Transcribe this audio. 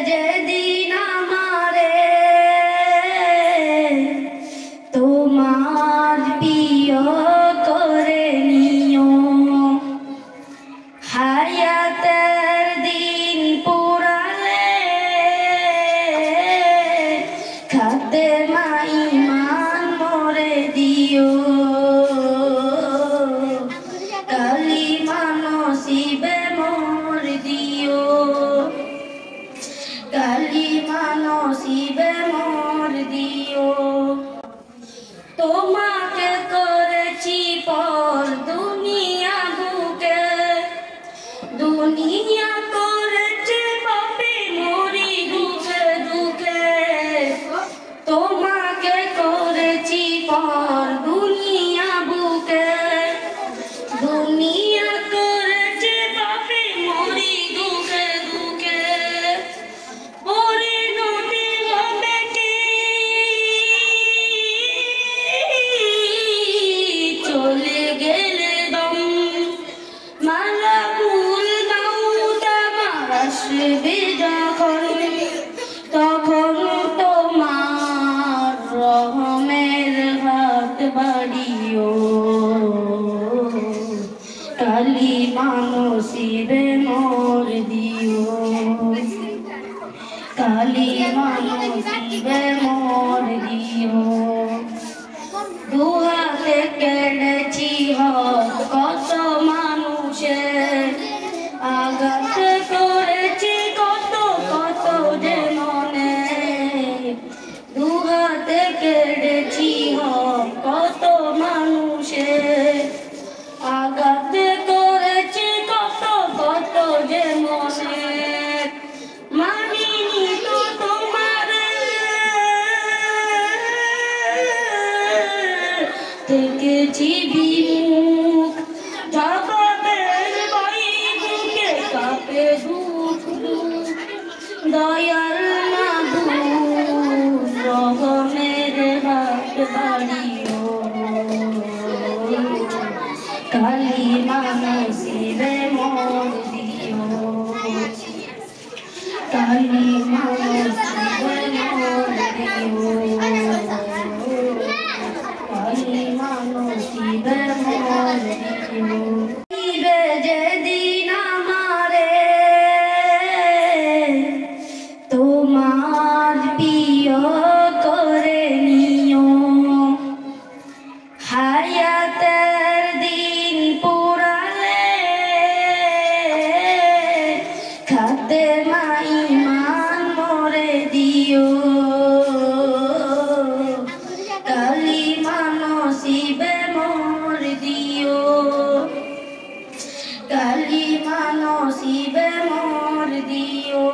যেদিন আমারে তোমার প্রিয় করে নিও, হায়াতের দিন পুরালে খাতেমা ঈমান মোরে দিও, কালিমা নসিবে মোর দিও, কালিমা নসিবে মোর দিও। তোমাকে করেছি পর দুনিয়া বুকে, দুনিয়া করেছে পাপে মরি দুঃখে দুঃখে। তোমাকে করেছি পর দুনিয়া বুকে, দুনিয়া করেছে পাপে মরি দুঃখে দুঃখে। পরিণতি হবে কি চলে গেলে দম, মালাকুল মাউত আমার আসবে যখন, তখন তোমার রহমের হাত বাড়িও, কালিমা নসিবে মোর দিও, কালিমা নসিবে মোর দিও। দুহাতে কেড়েছি হক কত মানুষের, আঘাত করেছি কত কত যে মনে, দুহাতে কেড়েছি হক কত মানুষের, আঘাত করেছি কত কত যে মনে। মানিনি তো তোমার থেকেছি বিমুখ, জগতের বাইরে কাঁপে দুঃখ দুঃখ। দয়াল মাবুদ রহমের হাত বাড়িও, কালিমা নসিবে মোর দিও, কালিমা নসিবে মোর দিও, কালিমা নসিবে মোর দিও। যেদিন আমারে তোমার প্রিয় করে নিও, হায়াতের দিন পুরালে খাতেমা ঈমান মোরে দিও, কালিমা নসিবে মোর দিও, কালিমা নসিবে মোর দিও।